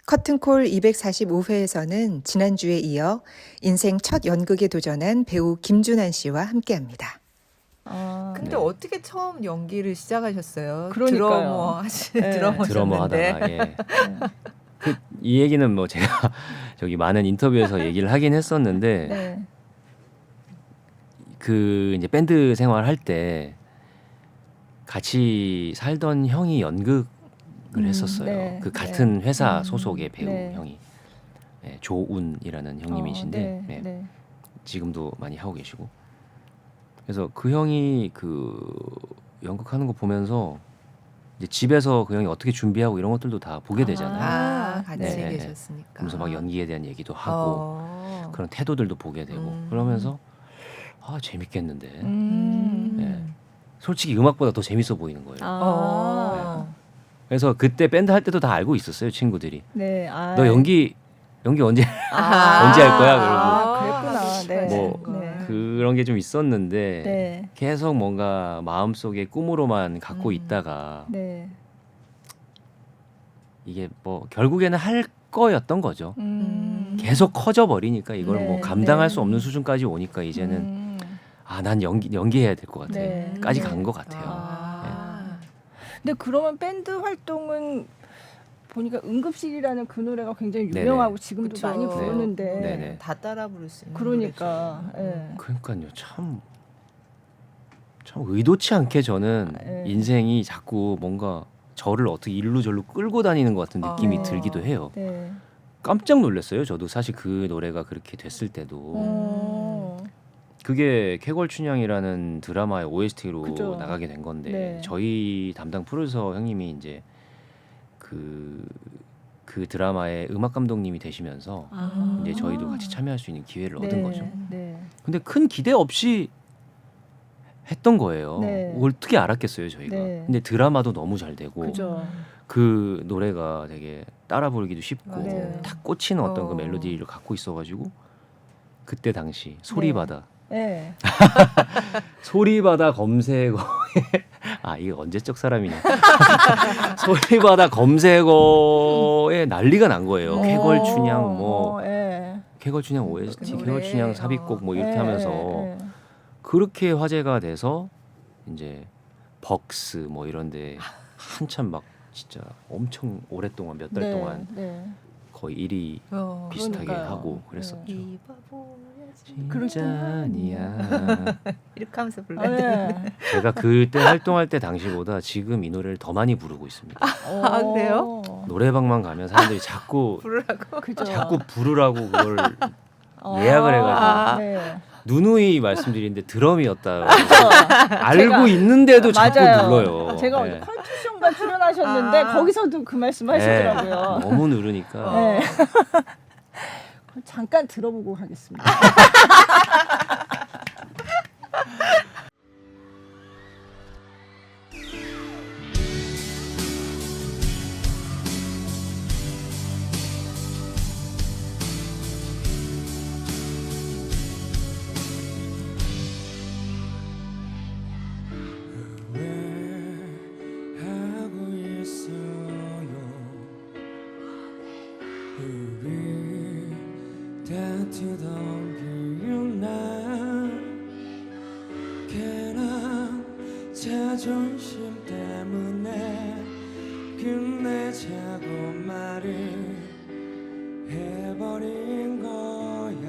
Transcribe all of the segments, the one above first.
커튼콜 245회에서는 지난주에 이어 인생 첫 연극에 도전한 배우 김준한 씨와 함께합니다. 근데 네. 어떻게 처음 연기를 시작하셨어요? 그러니까요. 드러머 하시 네. 드러머셨는데. 드러머 하다가 예. 이 얘기는 뭐 제가 저기 많은 인터뷰에서 얘기를 하긴 했었는데 네. 그 이제 밴드 생활할 때 같이 살던 형이 연극을 했었어요. 네, 그 같은 회사 음, 소속의 배우 네. 형이 조운이라는 형님이신데 네, 네. 네. 지금도 많이 하고 계시고 그래서 그 형이 그 연극하는 거 보면서 이제 집에서 그 형이 어떻게 준비하고 이런 것들도 다 보게 되잖아요. 아, 같이 네, 네, 네. 계셨으니까. 그러면서 막 연기에 대한 얘기도 하고 그런 태도들도 보게 되고 음. 그러면서 아 재밌겠는데 네. 솔직히 음악보다 더 재밌어 보이는 거예요. 어. 그래서 그때 밴드 할 때도 다 알고 있었어요 친구들이. 네. 아, 너 연기 언제 언제 아, 할 거야? 그러고. 그랬구나. 네. 뭐, 네. 그런 게 좀 있었는데 네. 계속 뭔가 마음속에 꿈으로만 갖고 있다가 네. 이게 뭐 결국에는 할 거였던 거죠. 계속 커져 버리니까 이걸 네, 뭐 감당할 네. 수 없는 수준까지 오니까 이제는 아 난 연기해야 될 것 같아. 네, 까지 네. 간 것 같아요. 아. 근데 그러면 밴드 활동은 보니까 응급실이라는 그 노래가 굉장히 네네. 유명하고 지금도 그쵸. 많이 부르는데 네네. 다 따라 부를 수 있는 그러니까 노래죠. 예. 그러니까요. 참 의도치 않게 저는 네. 인생이 자꾸 뭔가 저를 어떻게 일로 절로 끌고 다니는 것 같은 느낌이 아. 들기도 해요. 네. 깜짝 놀랐어요. 저도 사실 그 노래가 그렇게 됐을 때도 어. 그게 쾌걸춘향이라는 드라마의 OST로 그죠. 나가게 된 건데 네. 저희 담당 프로듀서 형님이 이제 그 드라마의 음악 감독님이 되시면서 아. 이제 저희도 같이 참여할 수 있는 기회를 얻은 거죠. 네. 근데 큰 기대 없이 했던 거예요. 네. 어떻게 알았겠어요, 저희가. 네. 근데 드라마도 너무 잘 되고 그죠. 그 노래가 되게 따라 부르기도 쉽고 맞아요. 딱 꽂히는 어떤 그 어. 멜로디를 갖고 있어가지고 그때 당시 소리바다 네. 소리바다 검색어에 아 이게 언제적 사람이냐 소리바다 검색어에 난리가 난 거예요. 쾌걸춘향 뭐 예. 쾌걸춘향 OST, 노래, 쾌걸춘향 삽입곡 뭐 이렇게 예, 하면서 예, 예. 그렇게 화제가 돼서 이제 벅스 뭐 이런데 한참 막 진짜 엄청 오랫동안 몇 달 네, 동안 네. 거의 1위 어. 비슷하게 그러니까요. 하고 그랬었죠. 이 바보야지. 진짜니야. 이렇게 하면서 아, 불러야 네. 되는데. 제가 그때 활동할 때 당시보다 지금 이 노래를 더 많이 부르고 있습니다. 아, 그래요? 노래방만 가면 사람들이 자꾸 부르라고. 그죠. 자꾸 부르라고 그걸 아, 예약을 해가지고 네. 누누이 말씀드리는데 드럼이었다. 그죠. 알고 제가- 있는데도 자꾸 맞아요. 불러요. 제가 네. 어디 컬투쇼인가 출연하셨는데 아. 거기서도 그 말씀 하시더라고요. 네, 너무 누르니까. 네. 그럼 잠깐 들어보고 가겠습니다. 하고 있어요. 우리 다투던 기억나. 괜한 자존심 때문에 끝내자고 말을 해버린 거야.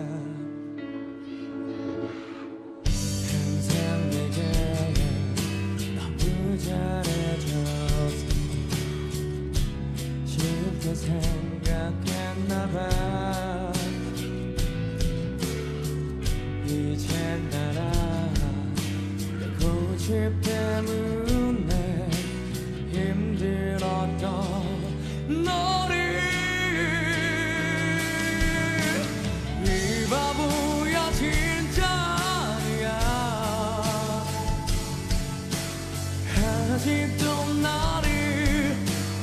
항상 내게 너무 잘해줘서 쉽게 생각했나봐. 이젠 알아 내 고집 때문에 힘들었던 너를. 이 바보야 진짜야. 아직도 나를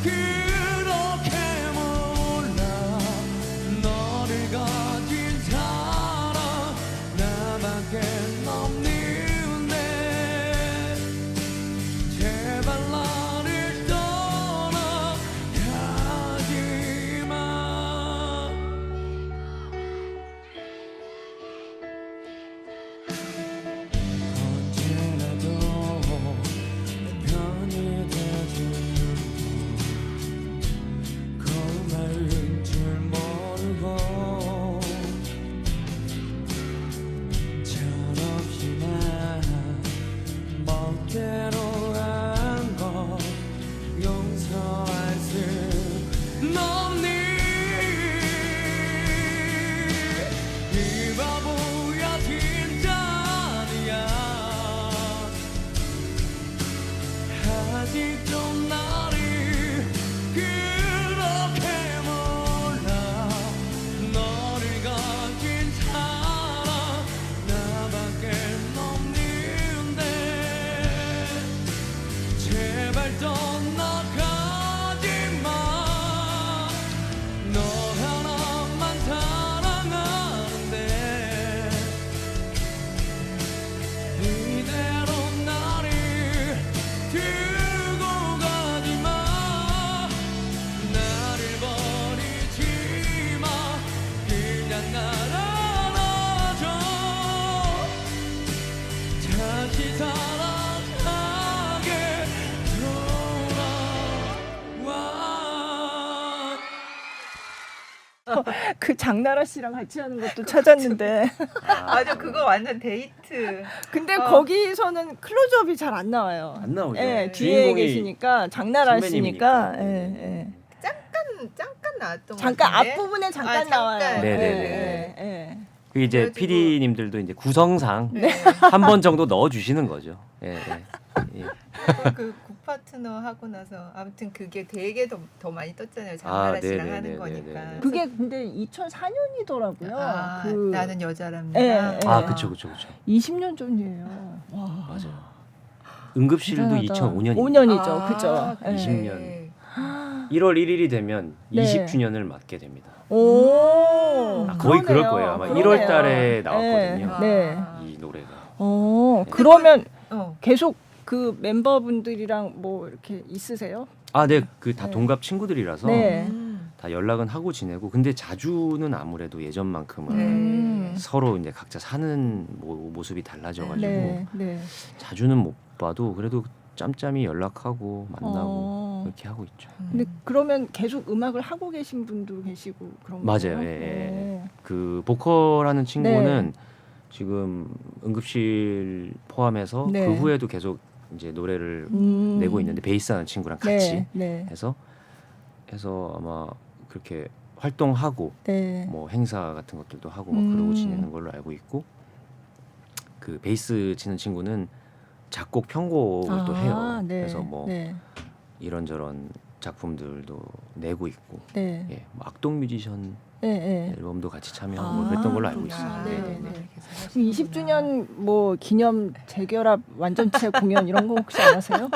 그렇게 몰라. 너를 가진 사람 나밖에 없는데 제발 나를 떠나가지 마. 아직도 나를 그렇게 몰라 너를 가진 사람 나밖에 없는데 제발 떠나가지 마 너 하나만 사랑하는데 이대로 나를 두고 가지 마 나를 버리지 마 그냥 날 안아줘 다시 사랑하게 돌아와 그 장나라 씨랑 같이 하는 것도 찾았는데 맞아, 그거 완전 데이트. 근데 거기서는 클로즈업이 잘 안 나와요. 안 나오죠. 예, 뒤에 주인공이 계시니까 장나라 씨니까 선배님이니까. 예, 예. 잠깐 나왔던 잠깐 것 같은데? 앞부분에 잠깐 잠깐. 나와요. 네네네. 예, 예. 그 이제 그래가지고- PD님들도 이제 구성상 네. 한 번 정도 넣어 주시는 거죠. 예, 예. 예. 그 국파트너 하고 나서 아무튼 그게 되게 더 많이 떴잖아요. 장나라 씨랑 네네네네네. 하는 거니까. 그게 근데 2004년이더라고요. 아, 그 나는 여자랍니다. 예, 예. 아, 그쵸. 20년 전이에요. 와. 맞아요. 응급실도 대단하다. 2005년입니다. 5년이죠. 아, 그죠? 예. 20년. 1월 1일이 되면 네. 20주년을 맞게 됩니다. 오. 거의 그럴 그러네요. 거예요. 아마 그러네요. 1월 달에 나왔거든요. 네. 이 노래가. 그러면 어. 계속 그 멤버분들이랑 뭐 이렇게 있으세요? 아, 네. 그 다 네. 동갑 친구들이라서 네. 다 연락은 하고 지내고 근데 자주는 아무래도 예전만큼은 네. 서로 이제 각자 사는 모습이 달라져 가지고 네. 네. 자주는 못 봐도 그래도 짬짬이 연락하고 만나고 그렇게 하고 있죠. 근데 그러면 계속 음악을 하고 계신 분도 계시고 그런 거예요? 맞아요. 예, 예. 그 보컬하는 친구는 네. 지금 응급실 포함해서 네. 그 후에도 계속 이제 노래를 음. 내고 있는데 베이스하는 친구랑 같이 네. 네. 해서 아마 그렇게 활동하고 네. 뭐 행사 같은 것들도 하고 막 그러고 지내는 걸로 알고 있고 그 베이스 치는 친구는 작곡 편곡을 또 해요. 네. 그래서 뭐 네. 이런저런 작품들도 내고 있고 네. 예, 뭐 악동 뮤지션 네. 네. 앨범도 같이 참여하고 그랬던 걸로 알고 있습니다. 네, 네, 네. 네. 20주년 뭐 기념 재결합 완전체 공연 이런 거 혹시 안 하세요?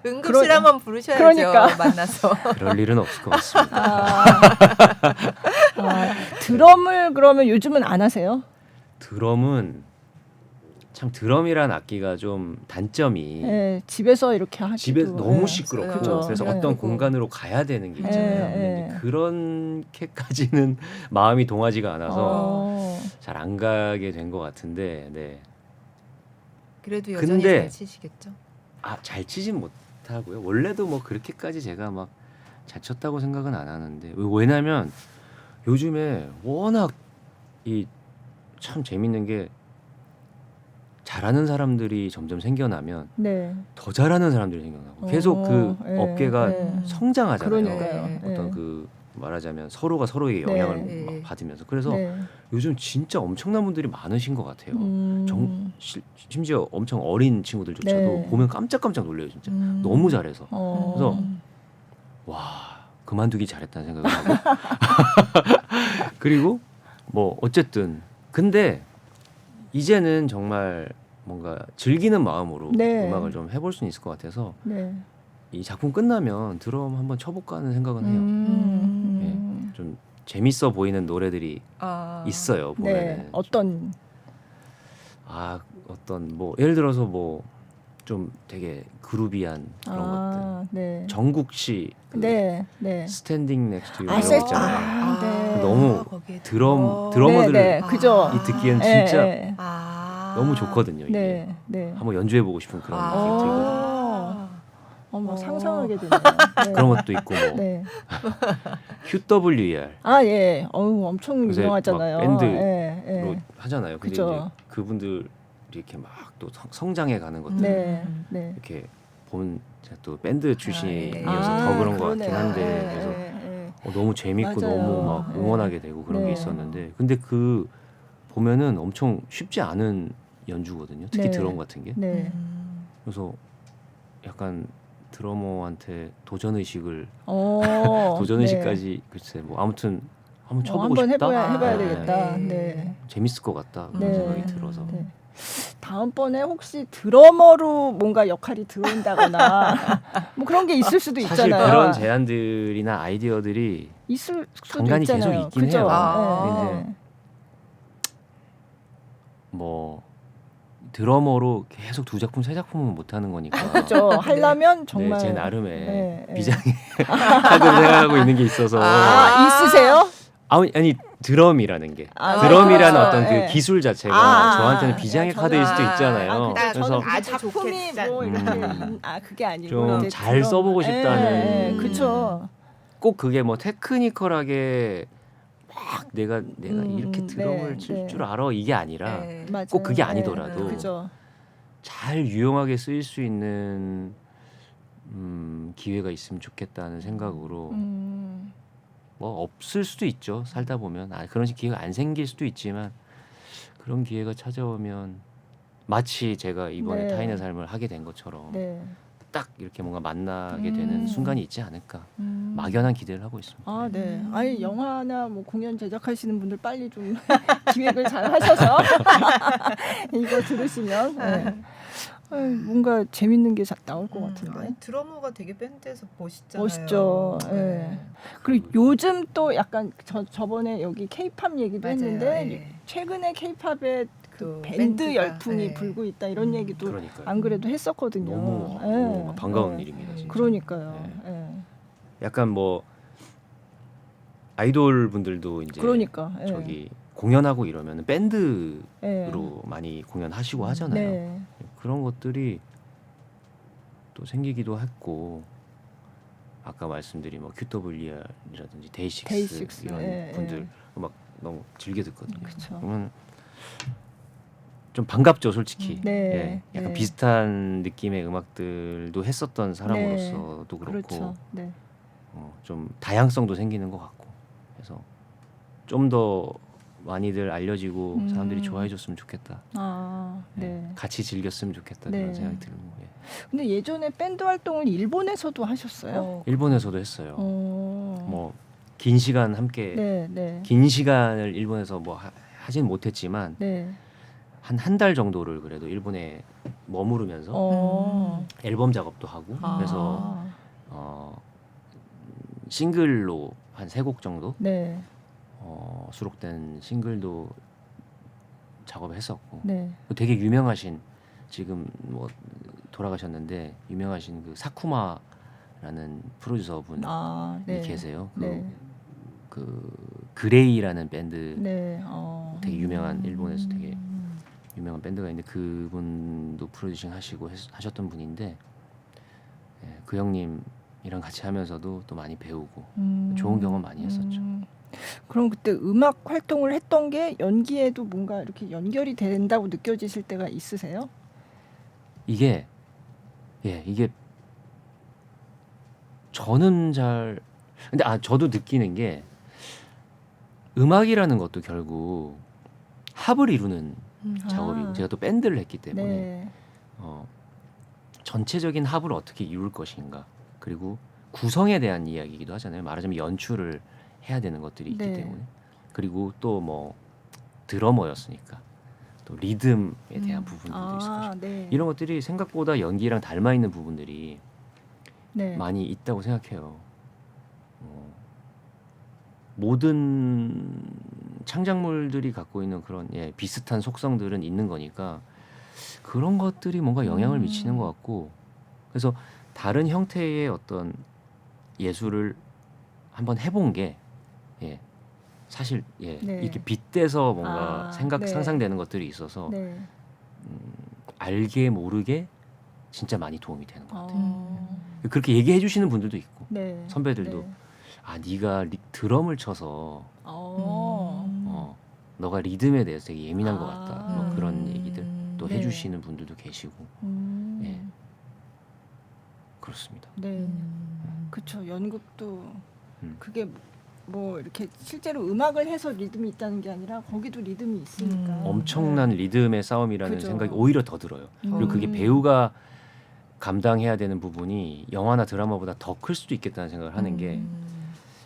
응급실 한번 부르셔야죠. 그러니까. 만나서. 그럴 일은 없을 것 같습니다. 드럼을 그러면 요즘은 안 하세요? 드럼은 참 드럼이란 악기가 좀 단점이 네, 집에서 이렇게 하시도 집에 너무 네. 시끄럽고 그죠. 그래서 네. 어떤 공간으로 가야 되는 게 있잖아요. 네, 근데 네. 그렇게까지는 마음이 동하지가 않아서 어. 잘 안 가게 된 것 같은데, 네. 그래도 여전히 근데- 잘 치시겠죠. 아, 잘 치진 못하고요. 원래도 뭐 그렇게까지 제가 막 잘 쳤다고 생각은 안 하는데 왜냐면 요즘에 워낙 이 참 재밌는 게 잘하는 사람들이 점점 생겨나면 네. 더 잘하는 사람들이 생겨나고 계속 그 네, 업계가 네. 성장하잖아요. 그러니까요. 네. 어떤 네. 그 말하자면 서로가 서로에게 네. 영향을 네. 막 받으면서 그래서 네. 요즘 진짜 엄청난 분들이 많으신 것 같아요. 음. 심지어 엄청 어린 친구들조차도 네. 보면 깜짝깜짝 놀래요, 진짜. 음. 너무 잘해서. 어. 그래서 와, 그만두기 잘했다는 생각을 하고. 그리고 뭐 어쨌든 근데 이제는 정말 뭔가 즐기는 마음으로 네. 음악을 좀 해볼 수는 있을 것 같아서 네. 이 작품 끝나면 드럼 한번 쳐볼까 하는 생각은 해요. 좀 재밌어 보이는 노래들이 아. 있어요. 보면은. 네. 어떤 어떤 뭐 예를 들어서 뭐 좀 되게 그루비한 그런 것들. 네. 정국 씨 그 네. 네. 스탠딩 넥스트 유 아, 이런 거 있잖아요. 네. 너무 거기에 드러머들 네, 네. 그죠. 이 듣기엔 네, 진짜 네. 너무 좋거든요. 이게. 네. 네. 한번 연주해보고 싶은 그런 아. 느낌이 들거든요. 어. 어머 어. 상상하게 되네요. 네. 그런 것도 있고 뭐 네. QWER 아 예. 어우 엄청 요새 유명하잖아요. 막 밴드로 예, 예. 하잖아요. 근데 그죠. 이제 그분들이 이렇게 막 또 성장해 가는 것들 네. 네. 이렇게 보면 제가 또 밴드 출신이어서 아, 더 그런 것 같긴 그러네요. 한데 예, 그래서 예, 예. 너무 재밌고 맞아요. 너무 막 네. 응원하게 되고 그런 네. 게 있었는데 근데 그 보면은 엄청 쉽지 않은 연주거든요. 특히 네. 드럼 같은 게. 네. 그래서 약간 드러머한테 도전 의식을 어, 도전 네. 의식까지 글쎄 뭐 아무튼 한번 쳐보고 한번 싶다. 해봐야 네. 되겠다. 네. 네. 재밌을 것 같다 그런 네. 생각이 들어서 네. 다음번에 혹시 드러머로 뭔가 역할이 들어온다거나 뭐 그런 게 있을 수도 사실 있잖아요. 그런 제안들이나 아이디어들이 있을 수도 간간히 계속 있잖아요. 있긴 그죠? 해요. 아. 네, 네. 뭐 드러머로 계속 2작품 3작품은 못 하는 거니까. 그죠. 하려면 정말 네, 제 나름의 네, 네. 비장의 카드를 생각하고 있는 게 있어서 있으세요? 아니 드럼이라는 게 아, 드럼이라는 그렇죠. 어떤 그 네. 기술 자체가 아, 저한테는 비장의 저는- 카드일 수도 아, 있잖아요. 아, 그래서 저는 아주 작품이 좋겠다. 뭐 이렇게 음. 그게 아니고 좀 이제 잘 드럼- 써보고 싶다는 네, 그렇죠. 꼭 그게 뭐 테크니컬하게 막 내가 이렇게 드럼을 네, 칠 네. 줄 알아 이게 아니라 네. 맞아요. 꼭 그게 네, 아니더라도 그죠. 잘 유용하게 쓰일 수 있는 기회가 있으면 좋겠다는 생각으로 뭐 없을 수도 있죠. 살다 보면 그런 기회가 안 생길 수도 있지만 그런 기회가 찾아오면 마치 제가 이번에 네. 타인의 삶을 하게 된 것처럼 네. 딱 이렇게 뭔가 만나게 되는 순간이 있지 않을까 음. 막연한 기대를 하고 있습니다. 아, 네. 아니 영화나 뭐 공연 제작하시는 분들 빨리 좀 기획을 잘 하셔서 이거 들으시면 네. 아유, 뭔가 재밌는 게 나올 것 같은데. 아니, 드러머가 되게 밴드에서 멋있잖아요. 멋있죠. 예. 그리고 요즘 또 약간 저번에 여기 케이팝 얘기도 맞아요. 했는데 예. 최근에 케이팝에 그 또 밴드 밴드가, 열풍이 예. 불고 있다 이런 얘기도 그러니까요. 안 그래도 했었거든요. 너무, 예. 너무 반가운 예. 일입니다. 진짜. 그러니까요. 네. 예. 약간 뭐 아이돌 분들도 이제 그러니까. 예. 저기 공연하고 이러면 밴드로 예. 많이 공연하시고 하잖아요. 네. 그런 것들이 또 생기기도 했고 아까 말씀드린 뭐 QWER이라든지 데이식스 데이식스, 이런 예, 분들 음악 너무 즐겨 듣거든요. 그쵸. 그러면 좀 반갑죠, 솔직히. 네. 예, 약간 네. 비슷한 느낌의 음악들도 했었던 사람으로서도 그렇고 그렇죠. 네. 좀 다양성도 생기는 것 같고 그래서 좀 더 많이들 알려지고 사람들이 좋아해줬으면 좋겠다. 아, 예, 네. 같이 즐겼으면 좋겠다 네. 그런 생각이 들고 예. 근데 예전에 밴드 활동을 일본에서도 하셨어요? 일본에서도 했어요. 뭐 긴 시간 함께 네, 네. 긴 시간을 일본에서 뭐 하진 못했지만 네. 한 달 정도를 그래도 일본에 머무르면서 앨범 작업도 하고 아. 그래서 싱글로 한 3곡 정도 네. 수록된 싱글도 작업했었고 네. 되게 유명하신 지금 뭐 돌아가셨는데 유명하신 그 사쿠마라는 프로듀서분이 아, 네. 계세요. 네. 그 그레이라는 밴드 네. 되게 유명한 일본에서 되게 유명한 밴드가 있는데 그분도 프로듀싱 하시고 하셨던 분인데 예, 그 형님이랑 같이 하면서도 또 많이 배우고 좋은 경험 많이 했었죠. 그럼 그때 음악 활동을 했던 게 연기에도 뭔가 이렇게 연결이 된다고 느껴지실 때가 있으세요? 이게 저는 잘 근데 저도 느끼는 게 음악이라는 것도 결국 합을 이루는 작업이고 제가 또 밴드를 했기 때문에 네. 전체적인 합을 어떻게 이룰 것인가 그리고 구성에 대한 이야기이기도 하잖아요. 말하자면 연출을 해야 되는 것들이 있기 네. 때문에 그리고 또 뭐 드러머였으니까 또 리듬에 대한 부분들도 있을 것이고 네. 이런 것들이 생각보다 연기랑 닮아 있는 부분들이 네. 많이 있다고 생각해요. 모든 창작물들이 갖고 있는 그런 비슷한 속성들은 있는 거니까 그런 것들이 뭔가 영향을 미치는 것 같고 그래서 다른 형태의 어떤 예술을 한번 해본 게 사실 네. 이렇게 빗대서 뭔가 네. 상상되는 것들이 있어서 네. 알게 모르게 진짜 많이 도움이 되는 것 같아요. 그렇게 얘기해 주시는 분들도 있고 네. 선배들도 네. 네가 드럼을 쳐서 너가 리듬에 대해서 되게 예민한 것 같다. 뭐 그런 얘기들 또 네. 해주시는 분들도 계시고 예. 그렇습니다. 네. 그렇죠. 연극도 음. 그게 뭐 이렇게 실제로 음악을 해서 리듬이 있다는 게 아니라 거기도 리듬이 있으니까 엄청난 리듬의 싸움이라는 그죠. 생각이 오히려 더 들어요. 그리고 그게 음. 배우가 감당해야 되는 부분이 영화나 드라마보다 더 클 수도 있겠다는 생각을 하는 게 음.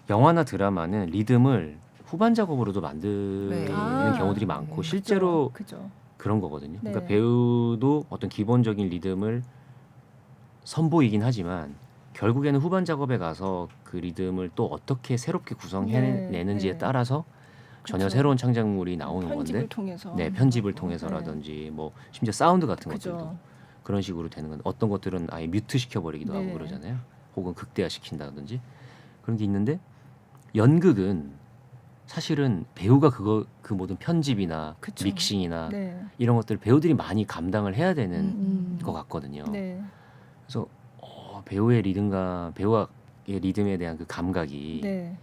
영화나 드라마는 리듬을 후반 작업으로도 만드는 네. 경우들이 많고 실제로 그죠. 그런 거거든요. 네. 그러니까 배우도 어떤 기본적인 리듬을 선보이긴 하지만 결국에는 후반 작업에 가서 그 리듬을 또 어떻게 새롭게 구성해내는지에 네. 따라서 전혀 그쵸. 새로운 창작물이 나오는 편집을 건데 통해서. 네, 편집을 네. 통해서라든지 뭐 심지어 사운드 같은 것들도 그죠. 그런 식으로 되는 건데 어떤 것들은 아예 뮤트 시켜버리기도 네. 하고 그러잖아요. 혹은 극대화 시킨다든지 그런 게 있는데 연극은 사실은 배우가 그 모든 편집이나 그쵸. 믹싱이나 네. 이런 것들을 배우들이 많이 감당을 해야 되는 것 음. 같거든요. 네. 그래서 배우의 리듬과 배우의 리듬에 대한 그 감각이 네.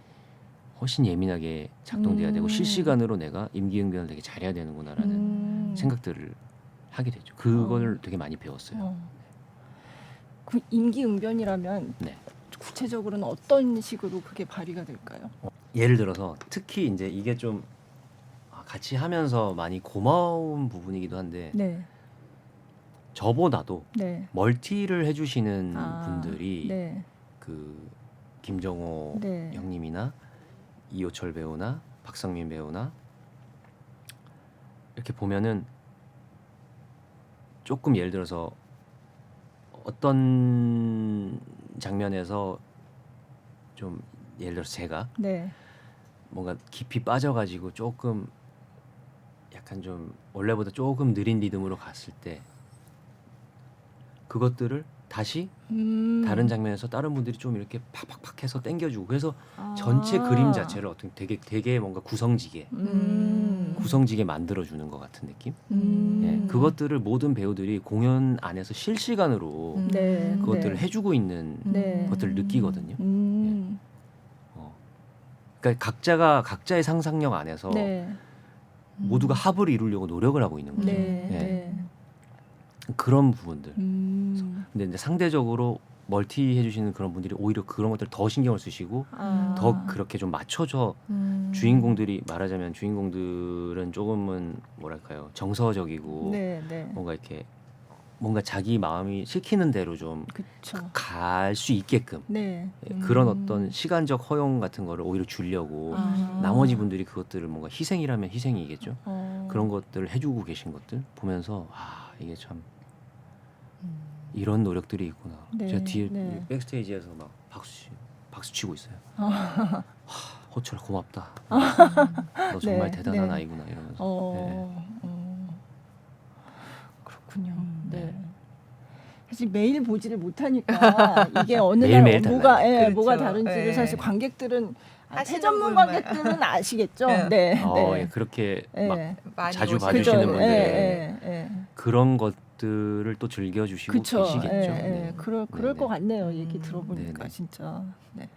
훨씬 예민하게 작동돼야 되고 음. 실시간으로 내가 임기응변을 되게 잘해야 되는구나라는 생각들을 하게 되죠. 그걸 되게 많이 배웠어요. 그 임기응변이라면 네. 구체적으로는 어떤 식으로 그게 발휘가 될까요? 예를 들어서 특히 이제 이게 좀 같이 하면서 많이 고마운 부분이기도 한데 네. 저보다도 네. 멀티를 해주시는 아, 분들이 네. 그 김정호 네. 형님이나 이호철 배우나 박상민 배우나 이렇게 보면은 조금 예를 들어서 어떤 장면에서 좀 예를 들어서 제가 네. 뭔가 깊이 빠져가지고 조금 약간 좀 원래보다 조금 느린 리듬으로 갔을 때 그것들을 다시 다른 장면에서 다른 분들이 좀 이렇게 팍팍팍 해서 당겨주고 그래서 전체 그림 자체를 어떻게 되게 뭔가 구성지게 만들어주는 것 같은 느낌? 예, 그것들을 모든 배우들이 공연 안에서 실시간으로 네. 그것들을 네. 해주고 있는 네. 것들을 느끼거든요. 음. 그러니까 각자의 상상력 안에서 네. 모두가 합을 이루려고 노력을 하고 있는 거죠. 네. 예. 네. 그런 부분들. 음. 근데 이제 상대적으로 멀티 해주시는 그런 분들이 오히려 그런 것들 더 신경을 쓰시고 아. 더 그렇게 좀 맞춰져 주인공들이 말하자면 주인공들은 조금은 뭐랄까요 정서적이고 네. 네. 뭔가 이렇게 뭔가 자기 마음이 시키는 대로 좀 그렇죠. 갈 수 있게끔 네. 그런 어떤 시간적 허용 같은 거를 오히려 주려고 아. 나머지 분들이 그것들을 뭔가 희생이라면 희생이겠죠. 어. 그런 것들을 해주고 계신 것들 보면서 이게 참 이런 노력들이 있구나. 네, 제가 뒤에 네. 백스테이지에서 막 박수 치고 있어요. 호철아 고맙다. 너 정말 네, 대단한 네. 아이구나 이러면서. 네. 그렇군요. 네. 네. 사실 매일 보지를 못하니까 이게 어느 날 매일매일 뭐가 그렇죠. 뭐가 다른지를 네. 사실 관객들은 하시는 전문 분만. 관객들은 아시겠죠. 네. 네. 예, 그렇게 네. 막 많이 자주 오시죠. 봐주시는 그죠. 분들은 예, 예, 예. 그런 것들을 또 즐겨주시고 그쵸. 계시겠죠. 예, 네. 예. 그럴 네, 것 네. 같네요. 얘기 들어보니까 네네. 진짜. 네.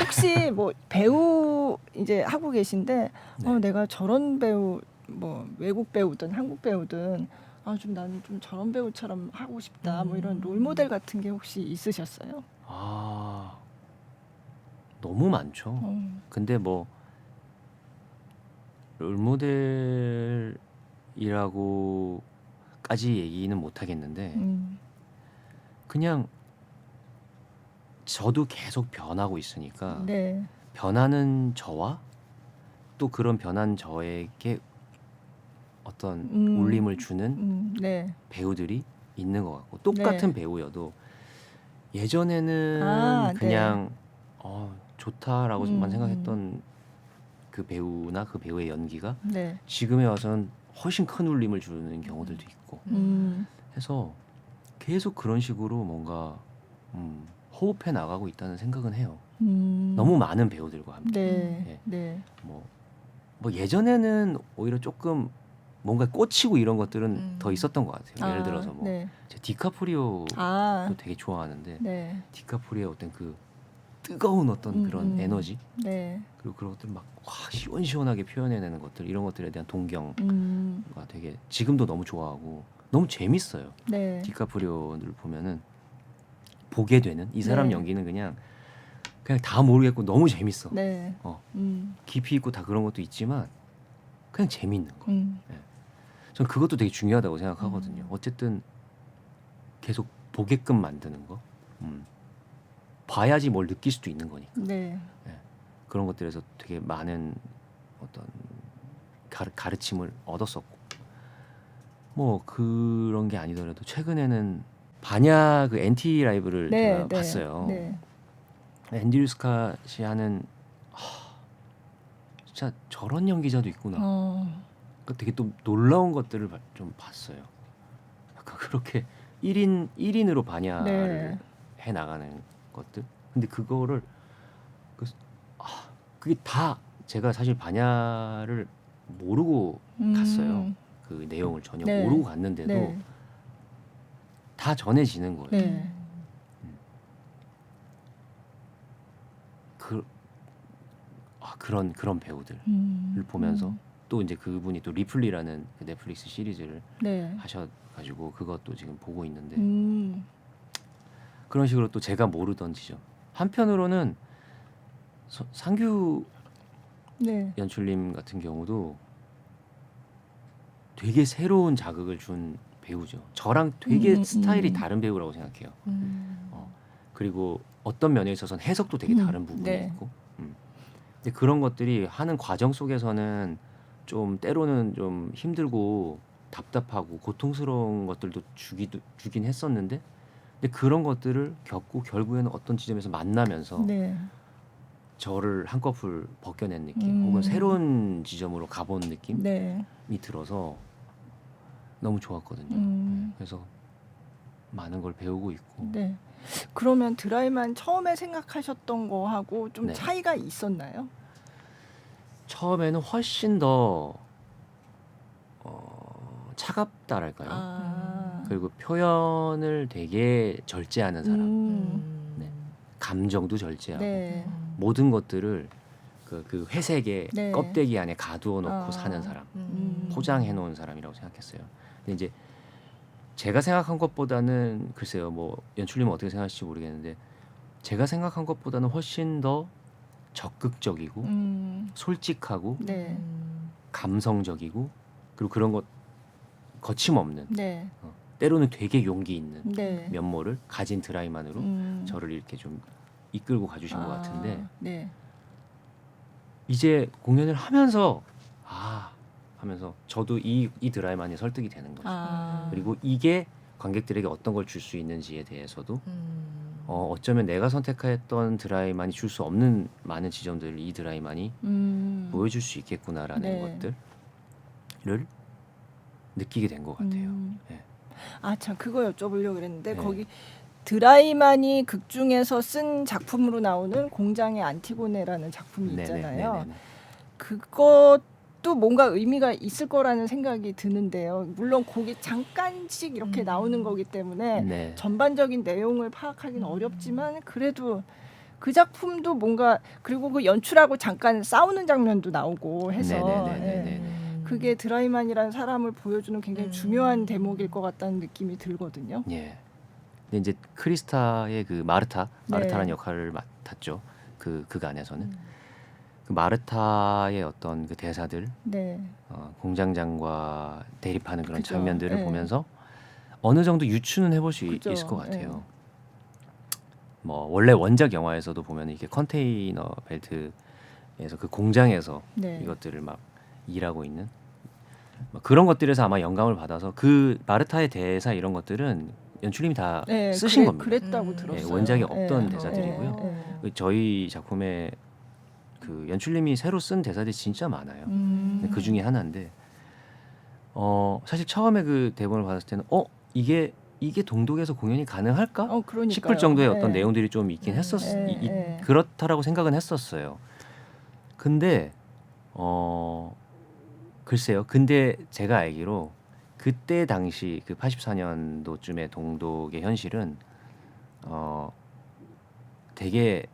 혹시 뭐 배우 이제 하고 계신데 네. 내가 저런 배우 뭐 외국 배우든 한국 배우든 좀 나는 좀 저런 배우처럼 하고 싶다. 뭐 이런 롤 모델 같은 게 혹시 있으셨어요? 너무 많죠. 근데 뭐 롤모델이라고까지 얘기는 못 하겠는데 그냥 저도 계속 변하고 있으니까 네. 변하는 저와 또 그런 변한 저에게 어떤 울림을 주는 네. 배우들이 있는 것 같고 똑같은 네. 배우여도 예전에는 네. 그냥 좋다라고만 음, 생각했던 그 배우나 그 배우의 연기가 네. 지금에 와서는 훨씬 큰 울림을 주는 경우들도 있고 해서 계속 그런 식으로 뭔가 호흡해 나가고 있다는 생각은 해요. 너무 많은 배우들과 함께. 네. 예. 네. 뭐 예전에는 오히려 조금 뭔가 꽂히고 이런 것들은 더 있었던 것 같아요. 예를 들어서 뭐 네. 제가 디카프리오도 아. 되게 좋아하는데 네. 디카프리오의 어떤 그 뜨거운 어떤 그런 에너지 네. 그리고 그런 것들 막 시원시원하게 표현해내는 것들 이런 것들에 대한 동경가 되게 지금도 너무 좋아하고 너무 재밌어요. 네. 디카프리오를 보면은 보게 되는 이 사람 네. 연기는 그냥 다 모르겠고 너무 재밌어. 네. 깊이 있고 다 그런 것도 있지만 그냥 재밌는 거. 음. 전 그것도 되게 중요하다고 생각하거든요. 어쨌든 계속 보게끔 만드는 거. 봐야지 뭘 느낄 수도 있는 거니까. 네. 그런 것들에서 되게 많은 어떤 가르침을 얻었었고, 뭐 그런 게 아니더라도 최근에는 바냐 그 NT 라이브를 네, 제가 네, 봤어요. 네. 앤드류 스캇이 하는 진짜 저런 연기자도 있구나. 그러니까 되게 또 놀라운 것들을 좀 봤어요. 약간 그렇게 1인으로 바냐를 네. 해 나가는 것들. 근데 그거를 그게 다 제가 사실 바냐를 모르고 갔어요. 그 내용을 전혀 네. 모르고 갔는데도 네. 다 전해지는 거예요. 네. 그런 배우들을 보면서 또 이제 그분이 또 리플리라는 그 넷플릭스 시리즈를 네. 하셔가지고 그것도 지금 보고 있는데 그런 식으로 또 제가 모르던 지점. 한편으로는 상규 네. 연출님 같은 경우도 되게 새로운 자극을 준 배우죠. 저랑 되게 스타일이 다른 배우라고 생각해요. 그리고 어떤 면에 있어서는 해석도 되게 다른 부분이 네. 있고. 근데 그런 것들이 하는 과정 속에서는 좀 때로는 좀 힘들고 답답하고 고통스러운 것들도 주긴 했었는데, 근데 그런 것들을 겪고 결국에는 어떤 지점에서 만나면서 네. 저를 한꺼풀 벗겨낸 느낌, 혹은 새로운 지점으로 가본 느낌이 네. 들어서 너무 좋았거든요. 그래서 많은 걸 배우고 있고. 네. 그러면 드라이만 처음에 생각하셨던 거하고 좀 네. 차이가 있었나요? 처음에는 훨씬 더 차갑다랄까요? 그리고 표현을 되게 절제하는 사람, 네. 감정도 절제하고 네. 모든 것들을 그 회색의 네. 껍데기 안에 가두어 놓고 사는 사람, 포장해 놓은 사람이라고 생각했어요. 근데 이제 제가 생각한 것보다는, 글쎄요, 뭐 연출님은 어떻게 생각하실지 모르겠는데, 제가 생각한 것보다는 훨씬 더 적극적이고 솔직하고 네. 감성적이고, 그리고 그런 것 거침없는, 네. 때로는 되게 용기 있는 네. 면모를 가진 드라이만으로 저를 이렇게 좀 이끌고 가주신 것 같은데, 네. 이제 공연을 하면서 하면서 저도 이 드라이만이 설득이 되는 거죠. 그리고 이게 관객들에게 어떤 걸 줄 수 있는지에 대해서도 어쩌면 내가 선택했던 드라이만이 줄 수 없는 많은 지점들을 이 드라이만이 보여줄 수 있겠구나라는 네. 것들을 느끼게 된 것 같아요. 네. 아, 참 그거 여쭤보려고 그랬는데 네. 거기 드라이만이 극 중에서 쓴 작품으로 나오는 공장의 안티고네라는 작품이 있잖아요. 네네네네. 그것도 뭔가 의미가 있을 거라는 생각이 드는데요. 물론 거기 잠깐씩 이렇게 나오는 거기 때문에 네. 전반적인 내용을 파악하기는 어렵지만 그래도 그 작품도 뭔가, 그리고 그 연출하고 잠깐 싸우는 장면도 나오고 해서 네네네네네. 그게 드라이만이라는 사람을 보여주는 굉장히 중요한 대목일 것 같다는 느낌이 들거든요. 예. 근데 이제 크리스타의 그 마르타라는 네. 역할을 맡았죠. 극 안에서는 그 마르타의 어떤 그 대사들, 네. 공장장과 대립하는 그런 그죠. 장면들을 네. 보면서 어느 정도 유추는 해볼 수 그죠. 있을 것 같아요. 뭐 원래 원작 영화에서도 보면 이게 컨테이너 벨트에서 그 공장에서 네. 이것들을 막 일하고 있는 막 그런 것들에서 아마 영감을 받아서 그 마르타의 대사 이런 것들은 연출님이 다 네, 쓰신 겁니다. 그랬다고 들었어요. 원작에 없던 네. 대사들이고요. 네. 저희 작품에 그 연출님이 새로 쓴 대사들이 진짜 많아요. 그 중에 하나인데 사실 처음에 그 대본을 받았을 때는 이게 동독에서 공연이 가능할까 그러니까요. 싶을 정도의 어떤 네. 내용들이 좀 있긴 네. 그렇다라고 생각은 했었어요. 근데 글쎄요. 근데 제가 알기로 그때 당시 그 84년도쯤의 동독의 현실은 되게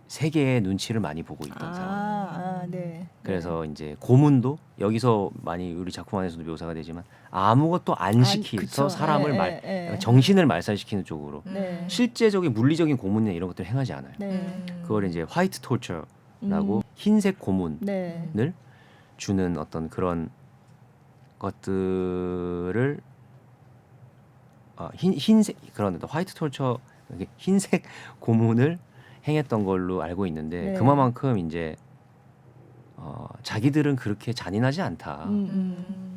세계의 눈치를 많이 보고 있던 상황. 네. 그래서 이제 고문도 여기서 많이 우리 작품 안에서도 묘사가 되지만 아무것도 안 시켜서 그쵸. 사람을 약간 정신을 말살시키는 쪽으로 네. 실제적인 물리적인 고문이나 이런 것들을 행하지 않아요. 네. 그걸 이제 화이트 토처라고 흰색 고문을 네. 주는 어떤 그런 것들을 흰색 그런 화이트 톨처 흰색 고문을 행했던 걸로 알고 있는데 네. 그만큼 이제 자기들은 그렇게 잔인하지 않다.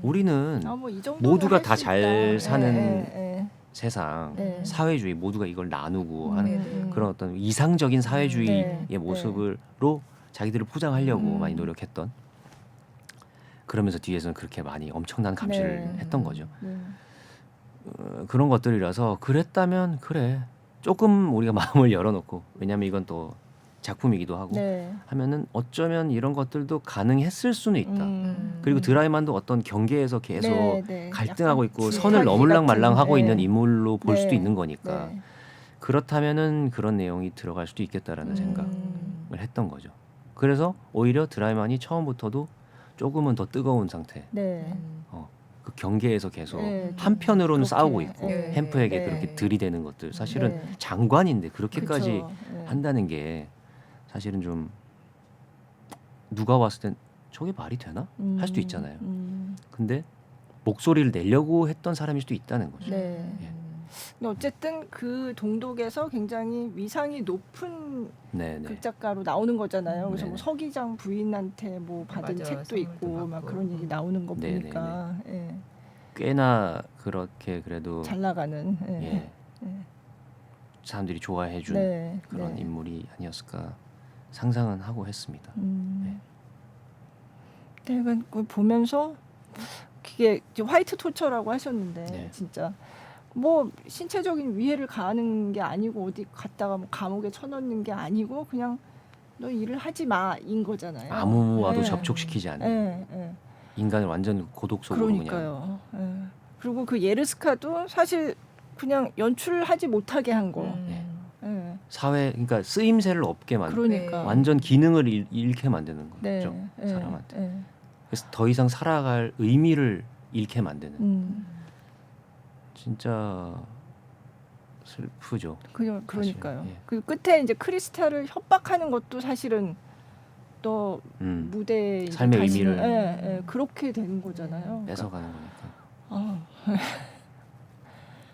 우리는 뭐이 정도 모두가 다 잘 사는 예. 세상, 네. 사회주의 모두가 이걸 나누고 하는 네. 그런 어떤 이상적인 사회주의의 네. 모습으로 자기들을 포장하려고 음. 많이 노력했던. 그러면서 뒤에서는 그렇게 많이 엄청난 감시를 네. 했던 거죠. 네. 그런 것들이라서 그랬다면 그래 조금 우리가 마음을 열어놓고 왜냐하면 이건 또 작품이기도 하고 네. 하면은 어쩌면 이런 것들도 가능했을 수는 있다. 그리고 음. 드라이만도 어떤 경계에서 계속 네, 네. 갈등하고 약간 있고 줄타기 선을 넘을랑 말랑 하고 같은, 있는 네. 인물로 볼 수도 네. 있는 거니까 네. 그렇다면은 그런 내용이 들어갈 수도 있겠다라는 생각을 했던 거죠. 그래서 오히려 드라이만이 처음부터도 조금은 더 뜨거운 상태, 네. 그 경계에서 계속 네. 한편으로는 그렇게, 싸우고 있고 네. 햄프에게 네. 그렇게 들이대는 것들 사실은 네. 장관인데 그렇게까지 그쵸. 네. 한다는 게 사실은 좀 누가 봤을 땐 저게 말이 되나? 할 수도 있잖아요. 근데 목소리를 내려고 했던 사람일 수도 있다는 거죠. 네. 예. 근데 어쨌든 그 동독에서 굉장히 위상이 높은 네네. 극작가로 나오는 거잖아요. 그래서 네네. 뭐 서기장 부인한테 뭐 받은 맞아요. 책도 선물도 있고 막 받고. 그런 얘기 나오는 거 네네네. 보니까 예. 꽤나 그렇게 그래도 잘 나가는 예. 예. 예. 사람들이 좋아해준 네. 그런 네. 인물이 아니었을까 상상은 하고 했습니다. 내가 그걸 보면서 그게 이제 화이트 토처라고 하셨는데 네. 진짜 뭐 신체적인 위해를 가하는 게 아니고 어디 갔다가 뭐 감옥에 쳐넣는 게 아니고 그냥 너 일을 하지 마인 거잖아요. 아무와도 예. 접촉시키지 않는 예, 예. 인간을 완전 고독 속으로 그냥 그러니까요. 예. 그리고 그 예르스카도 사실 그냥 연출하지 못하게 한 거. 예. 사회 그러니까 쓰임새를 없게 만든 그러니까 완전 기능을 잃게 만드는 거죠. 네. 예. 사람한테. 예. 그래서 더 이상 살아갈 의미를 잃게 만드는 진짜 슬프죠. 그러니까요. 사실, 예. 그 끝에 이제 크리스탈을 협박하는 것도 사실은 또 무대에 이제 삶의 다시- 의미를 예, 예, 그렇게 되는 거잖아요. 뺏어가는 거니까. 아,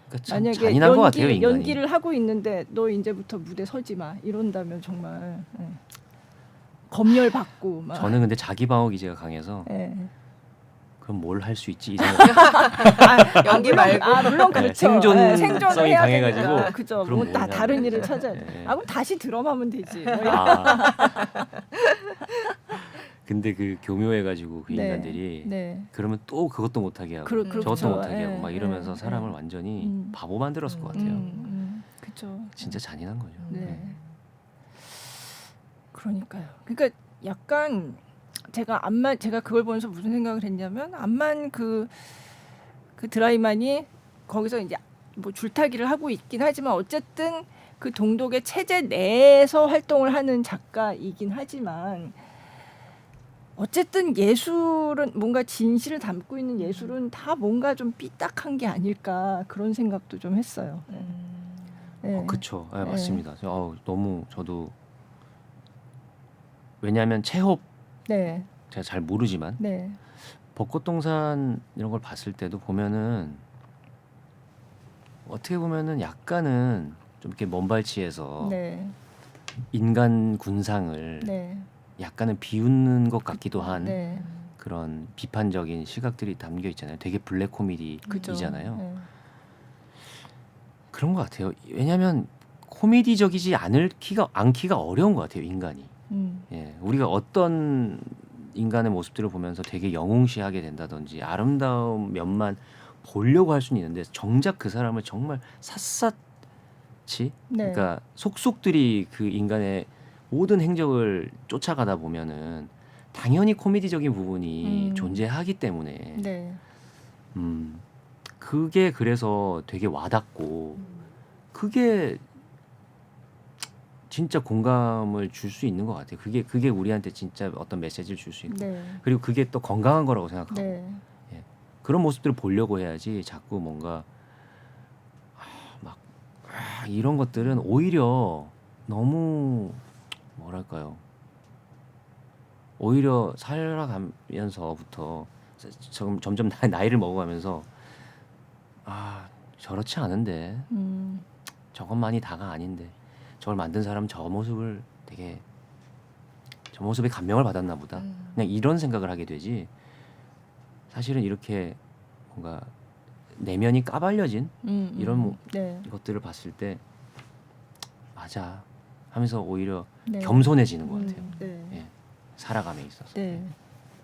그러니까 참 만약에 잔인한 것 같아요 인간이. 연기를 하고 있는데 너 이제부터 무대 서지 마 이런다면 정말 검열 받고 막. 저는 근데 자기 방어 기제가 강해서 예. 그럼 뭘 할 수 있지 이 생각. 연기 말고 물론 그렇죠. 생존성이 생존을 해야 강해가지고 되니까. 그죠. 그럼 뭐 다 뭐냐. 다른 일을 찾아야 돼. 예. 그럼 다시 드럼하면 되지. 뭐 이런. 근데 그 교묘해가지고 그 네. 인간들이 네. 그러면 또 그것도 못하게 하고 그렇죠. 저것도 못하게 예, 하고 막 이러면서 예, 사람을 예. 완전히 바보 만들었을 것 같아요. 그렇죠. 진짜 잔인한 거죠. 네. 그러니까요. 그러니까 약간 제가 그걸 보면서 무슨 생각을 했냐면 암만 그 드라이만이 거기서 이제 뭐 줄타기를 하고 있긴 하지만 어쨌든 그 동독의 체제 내에서 활동을 하는 작가이긴 하지만 어쨌든 예술은 뭔가 진실을 담고 있는 예술은 다 뭔가 좀 삐딱한 게 아닐까 그런 생각도 좀 했어요. 네. 그쵸. 네, 네. 맞습니다. 너무 저도 왜냐하면 체홉 네. 제가 잘 모르지만 네. 벚꽃동산 이런 걸 봤을 때도 보면은 어떻게 보면은 약간은 좀 이렇게 먼발치에서 네. 인간 군상을 네. 약간은 비웃는 것 같기도 한 네. 그런 비판적인 시각들이 담겨 있잖아요. 되게 블랙 그죠. 코미디이잖아요. 네. 그런 것 같아요. 왜냐하면 코미디적이지 않기가 어려운 것 같아요. 인간이. 예, 우리가 어떤 인간의 모습들을 보면서 되게 영웅시하게 된다든지 아름다운 면만 보려고 할 수는 있는데 정작 그 사람을 정말 샅샅이 네. 그러니까 속속들이 그 인간의 모든 행적을 쫓아가다 보면은 당연히 코미디적인 부분이 존재하기 때문에 네. 그게 그래서 되게 와닿고 그게 진짜 공감을 줄 수 있는 것 같아요. 그게 우리한테 진짜 어떤 메시지를 줄 수 있고 네. 그리고 그게 또 건강한 거라고 생각하고 네. 그런 모습들을 보려고 해야지 자꾸 뭔가 이런 것들은 오히려 너무 뭐랄까요? 오히려 살아가면서부터 점점 나이를 먹어가면서 저렇지 않은데 저것만이 다가 아닌데 저걸 만든 사람 저 모습을 되게 저 모습에 감명을 받았나 보다. 그냥 이런 생각을 하게 되지. 사실은 이렇게 뭔가 내면이 까발려진 이런 네. 것들을 봤을 때 맞아 하면서 오히려 네. 겸손해지는 것 같아요. 네. 예, 살아감에 있어서. 네. 네네.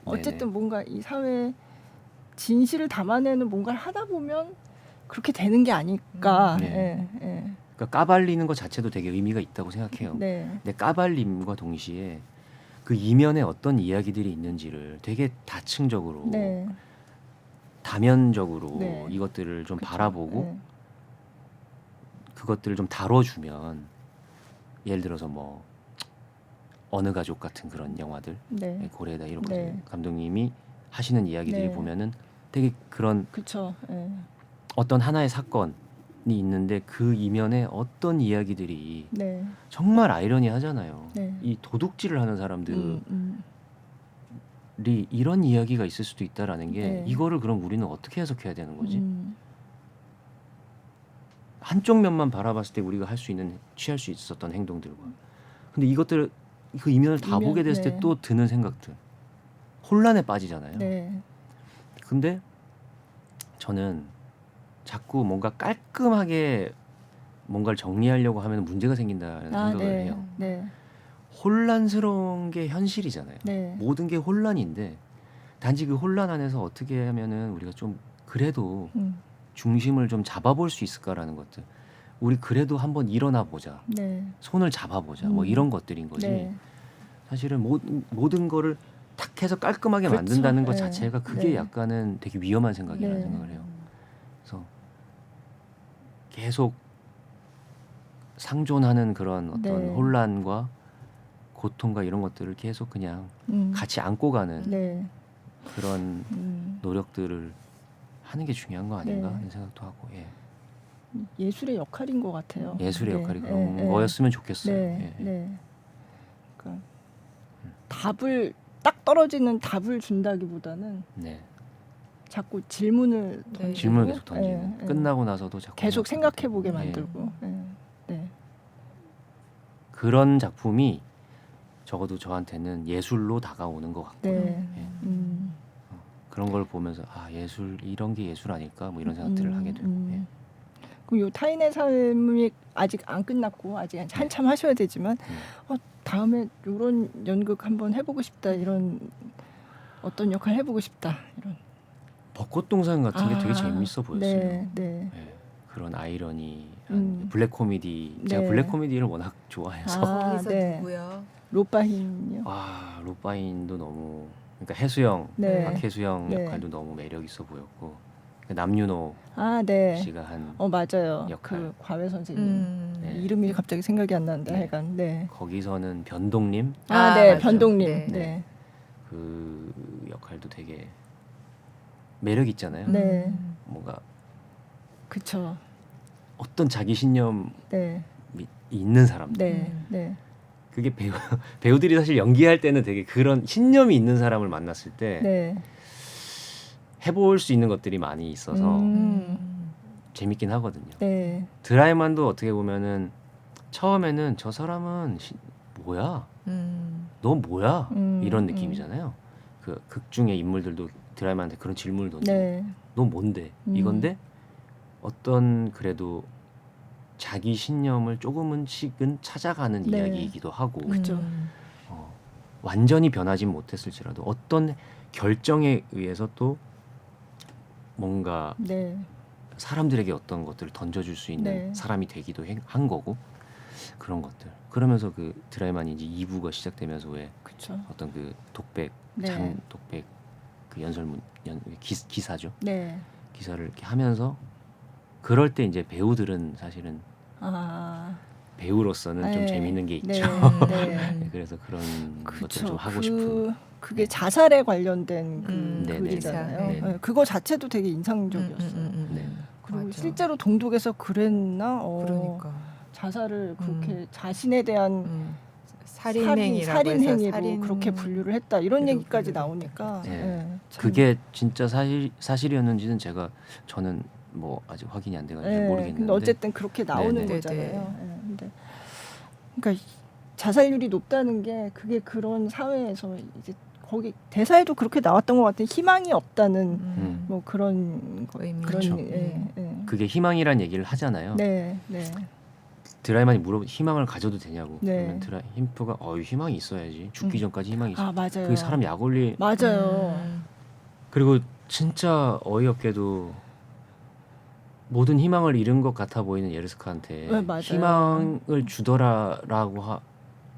어쨌든 뭔가 이 사회에 진실을 담아내는 뭔가를 하다 보면 그렇게 되는 게 아닐까. 네. 예, 예. 그러니까 까발리는 것 자체도 되게 의미가 있다고 생각해요. 네. 근데 까발림과 동시에 그 이면에 어떤 이야기들이 있는지를 되게 다층적으로 네. 다면적으로 네. 이것들을 좀 그쵸. 바라보고 네. 그것들을 좀 다뤄주면 예를 들어서 뭐 어느 가족 같은 그런 영화들 네. 고레에다 이런 네. 감독님이 하시는 이야기들이 네. 보면은 되게 그런 그렇죠. 예. 어떤 하나의 사건이 있는데 그 이면에 어떤 이야기들이 네. 정말 아이러니하잖아요. 네. 이 도둑질을 하는 사람들이 음. 이런 이야기가 있을 수도 있다라는 게 네. 이거를 그럼 우리는 어떻게 해석해야 되는 거지? 음. 한쪽 면만 바라봤을 때 우리가 할 수 있는 취할 수 있었던 행동들과 근데 이것들 그 이면을 다 이면, 보게 됐을 네. 때 또 드는 생각들 혼란에 빠지잖아요. 네. 근데 저는 자꾸 뭔가 깔끔하게 뭔가를 정리하려고 하면 문제가 생긴다는 아, 생각을 네. 해요. 네. 혼란스러운 게 현실이잖아요. 네. 모든 게 혼란인데 단지 그 혼란 안에서 어떻게 하면은 우리가 좀 그래도 중심을 좀 잡아볼 수 있을까라는 것들. 우리 그래도 한번 일어나 보자. 네. 손을 잡아보자. 뭐 이런 것들인 거지. 네. 사실은 모든 거를 탁 해서 깔끔하게 그렇죠. 만든다는 것 네. 자체가 그게 네. 약간은 되게 위험한 생각이라는 네. 생각을 해요. 그래서 계속 상존하는 그런 어떤 네. 혼란과 고통과 이런 것들을 계속 그냥 같이 안고 가는 네. 그런 노력들을 하는 게 중요한 거 아닌가 네. 하는 생각도 하고 예. 예술의 역할인 것 같아요. 예술의 네. 역할이 네. 그런 네. 거였으면 좋겠어요. 네. 예. 네. 그러니까 답을 딱 떨어지는 답을 준다기보다는 네. 자꾸 질문을 네. 던지고 질문을 계속 던지는 네, 네. 끝나고 나서도 자꾸 계속 생각해 보게 예. 만들고 네. 네. 그런 작품이 적어도 저한테는 예술로 다가오는 것 같고요. 네. 예. 음. 그런 걸 보면서 아 예술 이런 게 예술 아닐까 뭐 이런 생각들을 하게 되고 예. 그럼 요 타인의 삶이 아직 안 끝났고 아직 한참 하셔야 되지만 다음에 이런 연극 한번 해보고 싶다 이런 어떤 역할 해보고 싶다 이런 벚꽃동산 같은 게 되게 재밌어 보였어요. 네, 네. 예. 그런 아이러니 블랙 코미디 네. 제가 블랙 코미디를 워낙 좋아해서 아, 거기서 네. 누구요? 로빠힌요. 아 로바인도 너무 그러니까 해수영 네. 박해수영 네. 역할도 너무 매력 있어 보였고 남윤호 아, 네. 씨가 한 맞아요. 역할. 그 과외 선생님. 네. 이름이 갑자기 생각이 안 나는데 네. 하여간 네. 거기서는 변동님 아, 네. 맞아. 변동님. 네. 네. 그 역할도 되게 매력 있잖아요. 네. 뭔가 그쵸. 어떤 자기 신념이 네. 있는 사람들. 네. 네. 그게 배우들이 사실 연기할 때는 되게 그런 신념이 있는 사람을 만났을 때 네. 해볼 수 있는 것들이 많이 있어서 재밌긴 하거든요. 네. 드라이만도 어떻게 보면은 처음에는 저 사람은 뭐야? 너 뭐야? 이런 느낌이잖아요. 그 극 중의 인물들도 드라이만한테 그런 질문을 던져. 네. 너 뭔데? 이건데 어떤 그래도 자기 신념을 조금씩은 찾아가는 네. 이야기이기도 하고 그쵸. 완전히 변하진 못했을지라도 어떤 결정에 의해서 또 뭔가 네. 사람들에게 어떤 것들을 던져줄 수 있는 네. 사람이 되기도 한 거고 그런 것들 그러면서 그 드라이만이 이제 2부가 시작되면서 왜 그쵸. 어떤 그 독백 네. 장 독백 그 연설문 기사죠 네. 기사를 이렇게 하면서 그럴 때 이제 배우들은 사실은 아. 배우로서는 좀 네. 재밌는 게 네. 있죠. 네. 그래서 그런 것들을 그쵸. 좀 하고 싶은 그게 자살에 관련된 그 네네. 글이잖아요. 네. 네, 그거 자체도 되게 인상적이었어요. 네. 그리고 맞아. 실제로 동독에서 그랬나? 그러니까 자살을 그렇게 자신에 대한 살인행위라고 살인 해서 행위로 살인 그렇게 분류를 했다 이런 행위로 얘기까지 분류를 나오니까 네. 네, 참. 그게 진짜 사실이었는지는 저는 뭐 아직 확인이 안 돼가지고 예, 모르겠는데. 근데 어쨌든 그렇게 나오는 네네. 거잖아요. 네네. 예, 근데 그러니까 자살률이 높다는 게 그게 그런 사회에서 이제 거기 대사에도 그렇게 나왔던 것 같아요. 희망이 없다는 뭐 그런 의미. 그런 그렇죠. 그게 희망이란 얘기를 하잖아요. 네, 네, 드라이만이 물어 희망을 가져도 되냐고. 네. 그러면 힘프가 희망이 있어야지. 죽기 전까지 희망이 있어. 아 맞아요. 그게 사람 약 올리. 맞아요. 그리고 진짜 어이없게도 모든 희망을 잃은 것 같아 보이는 예르스카한테 네, 맞아요. 희망을 주더라라고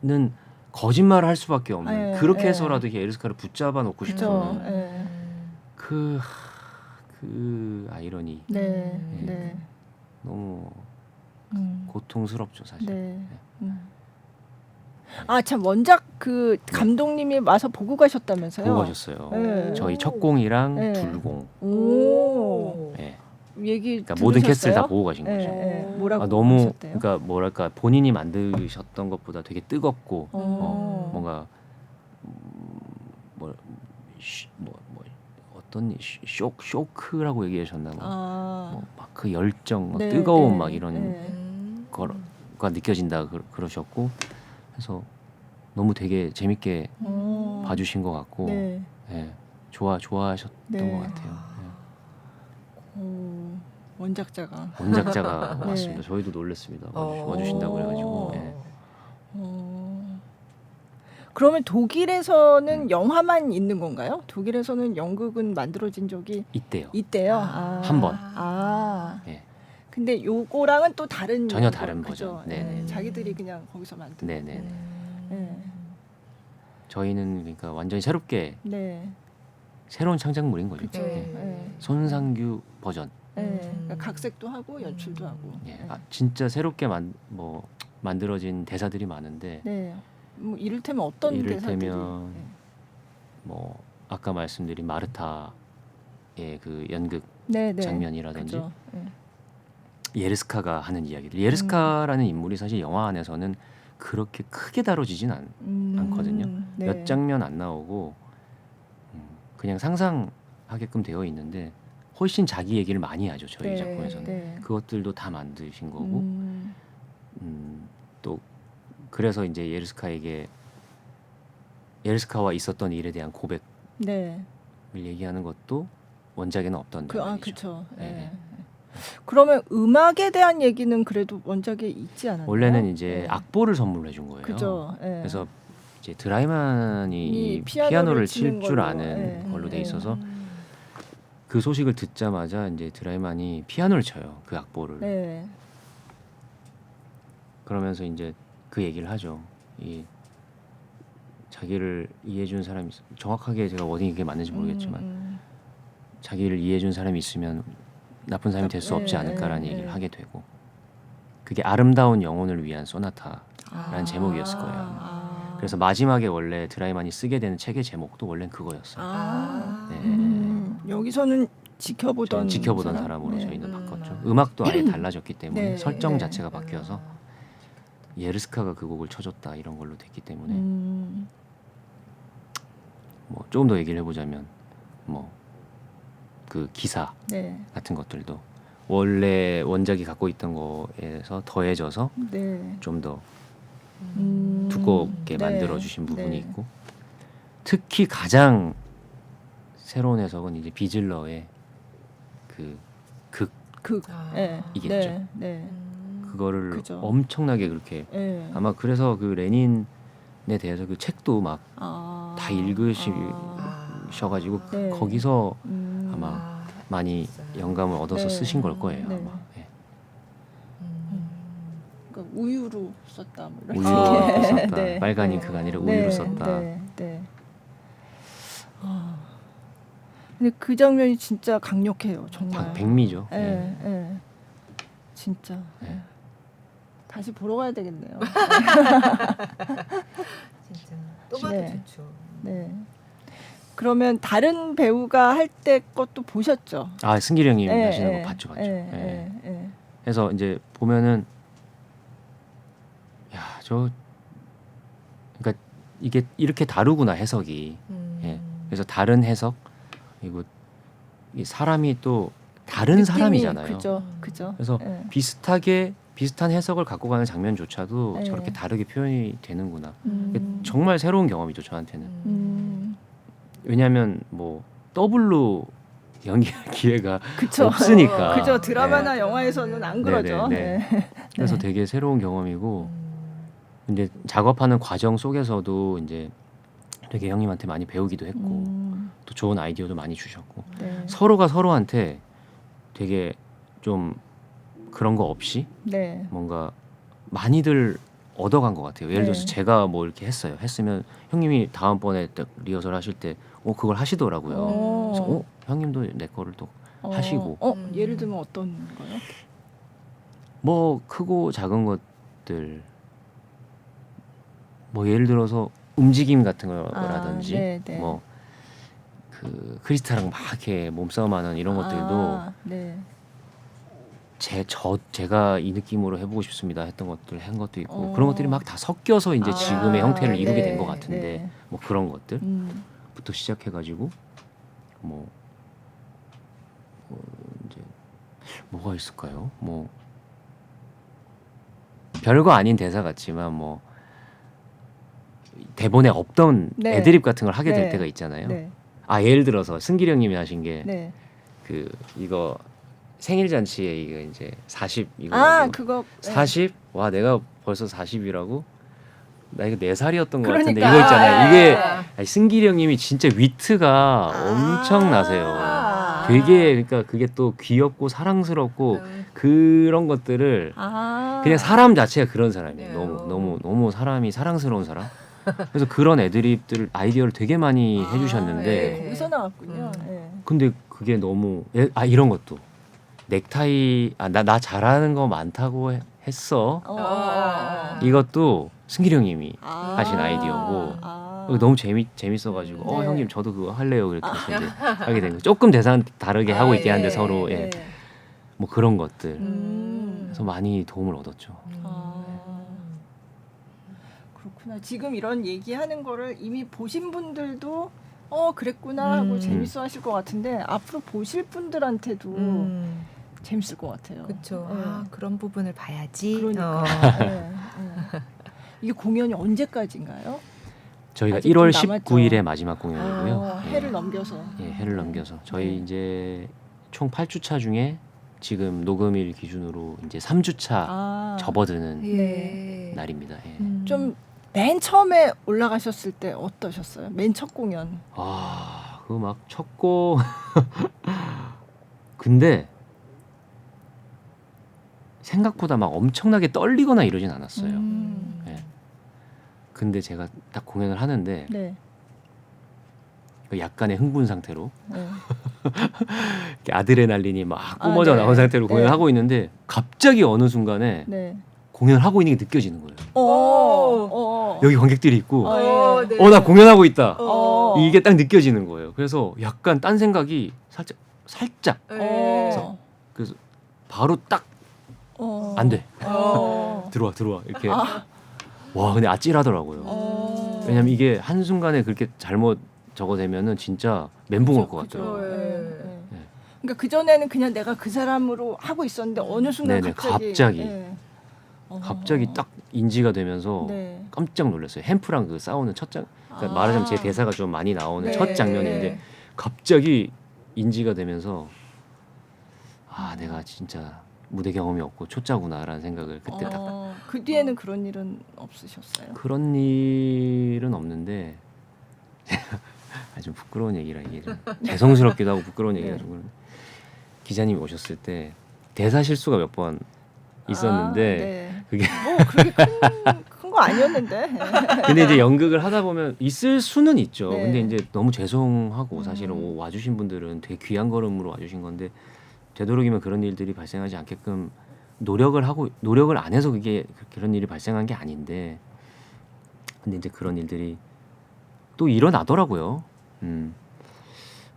하는 거짓말을 할 수밖에 없는. 네, 그렇게 네. 해서라도 예르스카를 붙잡아 놓고 그렇죠. 싶은 예. 그 아이러니. 네, 네, 너무 음, 고통스럽죠 사실. 네. 아 참 원작 그 감독님이 와서 보고 가셨다면서요? 보고 가셨어요. 네. 저희 첫 공이랑 네. 둘공. 오, 네. 얘기 그러니까 모든 캐스트를 다 들으셨어요? 보고 가신 거죠. 예, 예. 뭐라고 너무 하셨대요? 그러니까 뭐랄까 본인이 만드셨던 것보다 되게 뜨겁고 뭔가 어떤 쇼크라고 얘기하셨나 아, 막 그 열정, 막 네, 뜨거움 네, 막 이런 네. 거가 느껴진다 그러셨고 그래서 너무 되게 재밌게 봐주신 것 같고 네. 예, 좋아하셨던 네. 것 같아요. 원작자가. 원작자가 네. 왔습니다. 저희도 놀랐습니다. 와주신다고 그래가지고 예. 그러면 독일에서는 영화만 있는 건가요? 독일에서는 연극은 만들어진 적이 있대요. 있대요. 한 번. 아. 예. 근데 요거랑은 또 다른 전혀 거, 다른 그죠? 버전. 네네. 예, 자기들이 그냥 거기서 만든. 네네네. 예. 저희는 그러니까 완전히 새롭게 네. 새로운 창작물인 거죠. 그죠. 예. 예. 손상규 버전. 예. 그러니까 각색도 하고 연출도 하고. 예. 진짜 새롭게 만들어진 대사들이 많은데 네. 뭐 이를테면 어떤 대사들이? 이를테면 뭐 아까 말씀드린 마르타의 그 연극 네, 네. 장면이라든지 그죠. 예. 예르스카가 하는 이야기들. 예르스카라는 인물이 사실 영화 안에서는 그렇게 크게 다뤄지진 않거든요. 네. 몇 장면 안 나오고 그냥 상상하게끔 되어 있는데 훨씬 자기 얘기를 많이 하죠. 저희 네, 작품에서는. 네. 그것들도 다 만드신 거고 또 그래서 이제 예르스카와 있었던 일에 대한 고백을 네. 얘기하는 것도 원작에는 없던 장면이죠. 그렇죠. 예. 예. 그러면 음악에 대한 얘기는 그래도 원작에 있지 않았나요? 원래는 이제 네. 악보를 선물해 준 거예요. 그죠. 예. 그래서 이제 드라이만이 이 이 피아노를 피아노를 치는 칠 줄 걸로, 아는 예. 걸로 돼 예. 있어서 그 소식을 듣자마자 이제 드라이만이 피아노를 쳐요. 그 악보를. 네. 그러면서 이제 그 얘기를 하죠. 이 자기를 이해해 준 사람이 정확하게 제가 워딩이 그게 맞는지 모르겠지만 자기를 이해해 준 사람이 있으면 나쁜 사람이 될 수 없지 않을까라는 얘기를 하게 되고 그게 아름다운 영혼을 위한 소나타라는 제목이었을 거예요. 그래서 마지막에 원래 드라이만이 쓰게 되는 책의 제목도 원래는 그거였어요. 네. 여기서는 지켜보던 사람으로 네. 저희는 바꿨죠. 음악도 아예 달라졌기 때문에 네, 설정 네. 자체가 바뀌어서 예르스카가 그 곡을 쳐줬다 이런 걸로 됐기 때문에 뭐 조금 더 얘기를 해보자면 뭐 그 기사 네. 같은 것들도 원래 원작이 갖고 있던 거에서 더해져서 네. 좀 더 음. 두껍게 네. 만들어주신 부분이 네. 있고 특히 가장 새로운 해석은 이제 비즐러의 그 네. 이겠죠. 네. 네. 그거를 그죠. 엄청나게 그렇게 네. 아마 그래서 그 레닌에 대해서 그 책도 막 다 아. 읽으셔가지고 네. 거기서 음. 아마 많이 영감을 얻어서 네. 쓰신 걸 거예요. 네. 아마. 예. 그러니까 우유로 썼다. 뭐 이런 우유로 식의. 썼다. 네. 빨간 네. 잉크가 아니라 네. 우유로 썼다. 네. 네. 근데 그 장면이 진짜 강력해요. 정말. 백미죠. 예. 예. 예. 진짜. 예. 다시 보러 가야 되겠네요. 진짜 또 봐도 네. 좋죠. 네. 그러면 다른 배우가 할 때 것도 보셨죠? 아 승길이 형님 예, 하시는 예. 거 봤죠. 예, 예. 예, 예. 그래서 이제 보면은 그러니까 이게 이렇게 다르구나 해석이. 예. 그래서 다른 해석 그리고 이 사람이 또 다른 느낌이, 사람이잖아요. 그죠, 그죠. 그래서 예. 비슷한 해석을 갖고 가는 장면조차도 네. 저렇게 다르게 표현이 되는구나. 음. 정말 새로운 경험이죠 저한테는. 음. 왜냐하면 뭐 더블로 연기할 기회가 그쵸. 없으니까. 그죠. 드라마나 네. 영화에서는 안 그러죠. 네, 네. 그래서 되게 새로운 경험이고 이제 작업하는 과정 속에서도 이제 되게 형님한테 많이 배우기도 했고 또 좋은 아이디어도 많이 주셨고 네. 서로가 서로한테 되게 좀 그런 거 없이 네. 뭔가 많이들 얻어간 것 같아요. 예를 네. 들어서 제가 뭐 이렇게 했으면 형님이 다음번에 딱 리허설 하실 때 그걸 하시더라고요. 그래서 형님도 내 거를 또 하시고. 예를 들면 어떤 거요? 뭐 크고 작은 것들 뭐 예를 들어서 움직임 같은 거라든지 네, 네. 뭐 그 크리스타랑 막 이렇게 몸싸움하는 이런 것들도 네. 제가 이 느낌으로 해보고 싶습니다 했던 것들 한 것도 있고 어. 그런 것들이 막 다 섞여서 이제 지금의 형태를 이루게 된 것 네, 같은데 네. 뭐 그런 것들부터 시작해가지고 뭐 이제 뭐가 있을까요? 뭐 별거 아닌 대사 같지만 뭐 대본에 없던 네. 애드립 같은 걸 하게 될 네. 때가 있잖아요. 네. 예를 들어서 승길이 형님이 하신 게 네. 그 이거 생일 잔치에 이거 이제 40 이거 그거 40? 와 내가 벌써 40이라고? 나 이거 4살이었던 것 같은데 그러니까. 이거 있잖아요. 이게 아. 승길이 형님이 진짜 위트가 엄청나세요. 되게 그러니까 그게 또 귀엽고 사랑스럽고 그런 것들을 그냥 사람 자체가 그런 사람이에요. 네. 너무 사람이 사랑스러운 사람. 그래서 그런 애드립들 아이디어를 되게 많이 해주셨는데 네. 거기서 나왔군요. 네. 근데 그게 너무 이런 것도 넥타이 나 잘하는 거 많다고 했어. 이것도 승길이 형님이 하신 아이디어고 너무 재밌어가지고 네. 형님 저도 그거 할래요 그렇게 해서 이제 하게 된 거예요. 조금 대사는 다르게 하고 있긴 한데 서로 네. 뭐 그런 것들 음. 그래서 많이 도움을 얻었죠. 그렇구나. 지금 이런 얘기하는 거를 이미 보신 분들도 그랬구나 하고 재밌어 하실 것 같은데 앞으로 보실 분들한테도 재밌을 것 같아요. 그렇죠. 네. 그런 부분을 봐야지. 그러니까. 네, 네. 이게 공연이 언제까지인가요? 저희가 아직 1월 좀 남았죠. 19일에 마지막 공연이고요. 해를 넘겨서. 해를 넘겨서 저희 네. 이제 총 8주차 중에 지금 녹음일 기준으로 이제 3주차 접어드는 예. 날입니다. 예. 좀 맨 처음에 올라가셨을 때 어떠셨어요? 맨 첫 공연. 그거 막 쳤고 근데 생각보다 막 엄청나게 떨리거나 이러진 않았어요. 예. 근데 제가 딱 공연을 하는데 네. 약간의 흥분 상태로 네. 이렇게 아드레날린이 막 뿜어져 네. 나온 상태로 네. 공연하고 있는데 갑자기 어느 순간에 네. 공연을 하고 있는 게 느껴지는 거예요. 여기 관객들이 있고 네. 나 공연하고 있다. 이게 이게 딱 느껴지는 거예요. 그래서 약간 딴 생각이 살짝 그래서 바로 딱 안 돼. 들어와 이렇게 와 근데 아찔하더라고요. 왜냐면 이게 한순간에 그렇게 잘못 적어되면은 진짜 멘붕 올 것 같더라고요. 그러니까 그 전에는 그냥 내가 그 사람으로 하고 있었는데 어느 순간 네네, 갑자기 딱 인지가 되면서 네. 깜짝 놀랐어요. 햄프랑 그 싸우는 첫 그러니까 말하자면 제 대사가 좀 많이 나오는 첫 장면인데 갑자기 인지가 되면서 내가 진짜 무대 경험이 없고 초짜구나라는 생각을 그때 딱 그 뒤에는 그런 일은 없으셨어요? 그런 일은 없는데 좀 부끄러운 얘기라 이게 좀 죄송스럽기도 하고 부끄러운 얘기가 좀 그런데 기자님이 오셨을 때 대사 실수가 몇 번 있었는데 그게 뭐 그렇게 큰 거 아니었는데. 근데 이제 연극을 하다 보면 있을 수는 있죠. 네. 근데 이제 너무 죄송하고 사실은 와주신 분들은 되게 귀한 걸음으로 와주신 건데 되도록이면 그런 일들이 발생하지 않게끔 노력을 안 해서 그런 일이 발생한 게 아닌데 근데 이제 그런 일들이 또 일어나더라고요.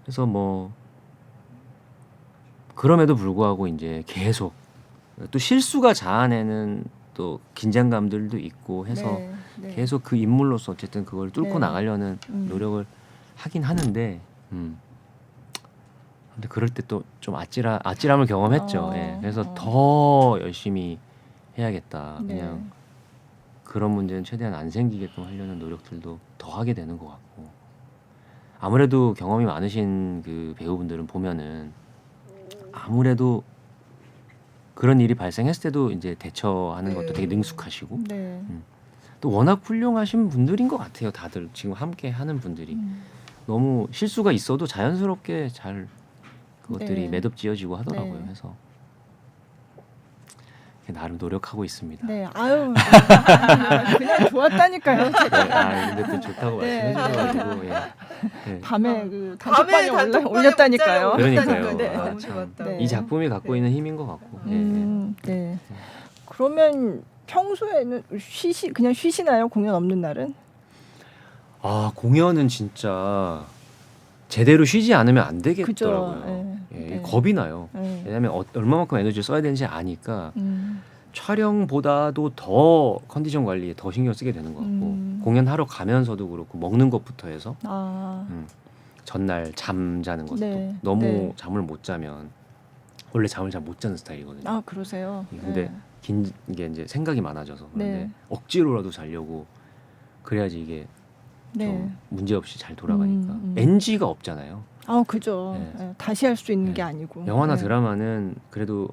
그래서 뭐 그럼에도 불구하고 이제 계속 또 실수가 자아내는 또 긴장감들도 있고 해서 계속 그 인물로서 어쨌든 그걸 뚫고 나가려는 노력을 하긴 하는데 근데 그럴 때 또 좀 아찔함을 경험했죠. 예. 그래서 어. 더 열심히 해야겠다. 네. 그냥 그런 문제는 최대한 안 생기게끔 하려는 노력들도 더 하게 되는 것 같고 아무래도 경험이 많으신 그 배우분들은 보면은 아무래도 그런 일이 발생했을 때도 이제 대처하는 네. 것도 되게 능숙하시고 네. 또 워낙 훌륭하신 분들인 것 같아요. 다들 지금 함께 하는 분들이 너무 실수가 있어도 자연스럽게 잘 그것들이 네. 매듭지어지고 하더라고요. 네. 그래서 나름 노력하고 있습니다. 네. 아유. 그냥 좋았다니까요. 네, 아, 근데 또 좋다고 네. 말씀해주셔가지고 예. 네. 밤에 그 밤에 단톡방에 올렸다니까요. 그러니까요. 네. 아, 너무 참. 좋았다고. 네. 이 작품이 갖고 있는 힘인 것 같고. 예, 예. 네. 그러면 평소에는 그냥 쉬시나요? 공연 없는 날은? 아 공연은 진짜 제대로 쉬지 않으면 안 되겠더라고요. 그죠. 예. 예, 네. 겁이 나요. 네. 왜냐하면 얼마만큼 에너지를 써야 되는지 아니까 음. 촬영보다도 더 컨디션 관리에 더 신경 쓰게 되는 것 같고 공연하러 가면서도 그렇고 먹는 것부터 해서 아. 전날 잠 자는 것도 네. 너무 네. 잠을 못 자면 원래 잠을 잘 못 자는 스타일이거든요. 아, 그러세요? 근데 네. 긴 게 이제 생각이 많아져서 그런데 네. 억지로라도 자려고 그래야지 이게 네. 좀 문제 없이 잘 돌아가니까 음. NG가 없잖아요. 아, 그죠. 네. 예, 다시 할 수 있는 네. 게 아니고. 영화나 네. 드라마는 그래도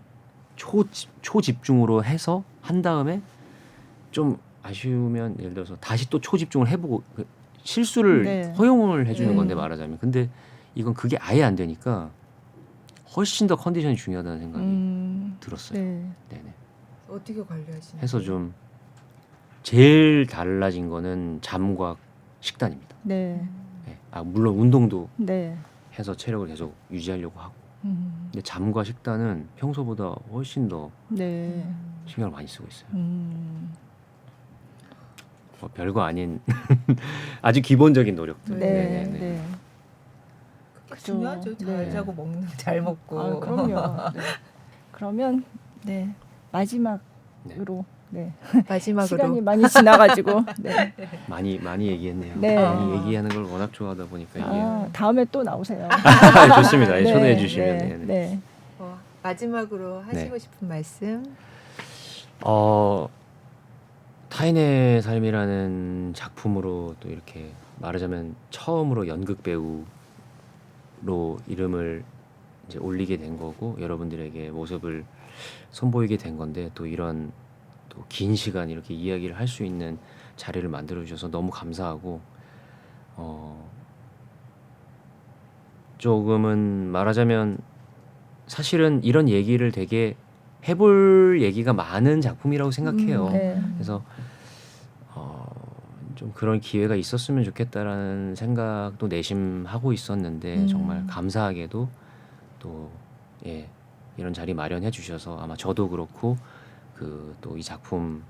초집중으로 해서 한 다음에 좀 아쉬우면 예를 들어서 다시 또 초집중을 해보고 그 실수를 네. 허용을 해주는 네. 건데 말하자면 근데 이건 그게 아예 안 되니까 훨씬 더 컨디션이 중요하다는 생각이 들었어요. 네. 네네. 어떻게 관리하시나요? 해서 좀 제일 달라진 거는 잠과 식단입니다. 네. 네. 아 물론 운동도 네. 해서 체력을 계속 유지하려고 하고 음. 근데 잠과 식단은 평소보다 훨씬 더 네. 신경을 많이 쓰고 있어요. 뭐 별거 아닌 아주 기본적인 노력들. 네. 네네네. 네. 그게 그죠. 중요하죠. 잘 네. 자고 먹는 잘 먹고. 아, 그럼요. 네. 그러면 네. 마지막으로 네. 마지막으로 시간이 많이 지나가지고 네. 많이 얘기했네요. 네. 많이 얘기하는 걸 워낙 좋아하다 보니까 이게 아, 다음에 또 나오세요. 좋습니다. 네, 초대해 주시면. 네, 네네. 네. 마지막으로 하시고 네. 싶은 말씀. 타인의 삶이라는 작품으로 또 이렇게 말하자면 처음으로 연극 배우로 이름을 이제 올리게 된 거고 여러분들에게 모습을 선보이게 된 건데 또 이런 또 긴 시간 이렇게 이야기를 할 수 있는 자리를 만들어 주셔서 너무 감사하고 조금은 말하자면 사실은 이런 얘기를 되게 해볼 얘기가 많은 작품이라고 생각해요. 네. 그래서 좀 그런 기회가 있었으면 좋겠다라는 생각도 내심하고 있었는데 정말 감사하게도 또 예, 이런 자리 마련해 주셔서 아마 저도 그렇고 그 또 이 작품을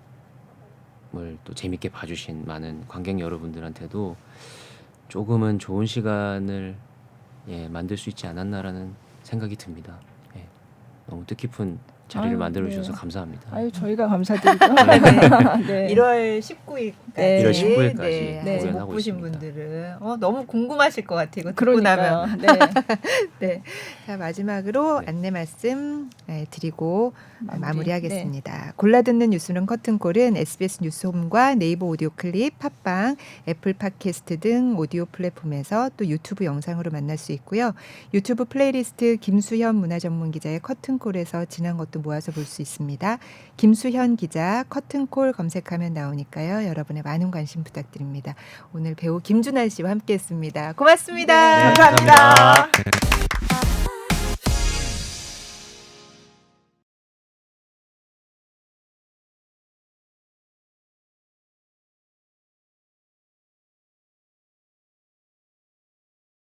또 재밌게 봐주신 많은 관객 여러분들한테도 조금은 좋은 시간을 예, 만들 수 있지 않았나라는 생각이 듭니다. 예, 너무 뜻깊은 자리를 아유, 만들어 네. 주셔서 감사합니다. 아유, 저희가 감사드리죠. 네. 1월 19일까지. 네. 1월 19일까지 네. 아직 공연하고 못 보신 있습니다. 분들은 너무 궁금하실 것 같아요. 이거 듣고 나면. 그러니까. 네. 네. 자, 마지막으로 네. 안내 말씀 드리고 마무리하겠습니다. 네. 골라 듣는 뉴스룸 커튼콜은 SBS 뉴스홈과 네이버 오디오 클립, 팟빵, 애플 팟캐스트 등 오디오 플랫폼에서 또 유튜브 영상으로 만날 수 있고요. 유튜브 플레이리스트 김수현 문화전문기자의 커튼콜에서 지난 것도 모아서 볼 수 있습니다. 김수현 기자 커튼콜 검색하면 나오니까요. 여러분의 많은 관심 부탁드립니다. 오늘 배우 김준환 씨와 함께했습니다. 고맙습니다. 네, 감사합니다.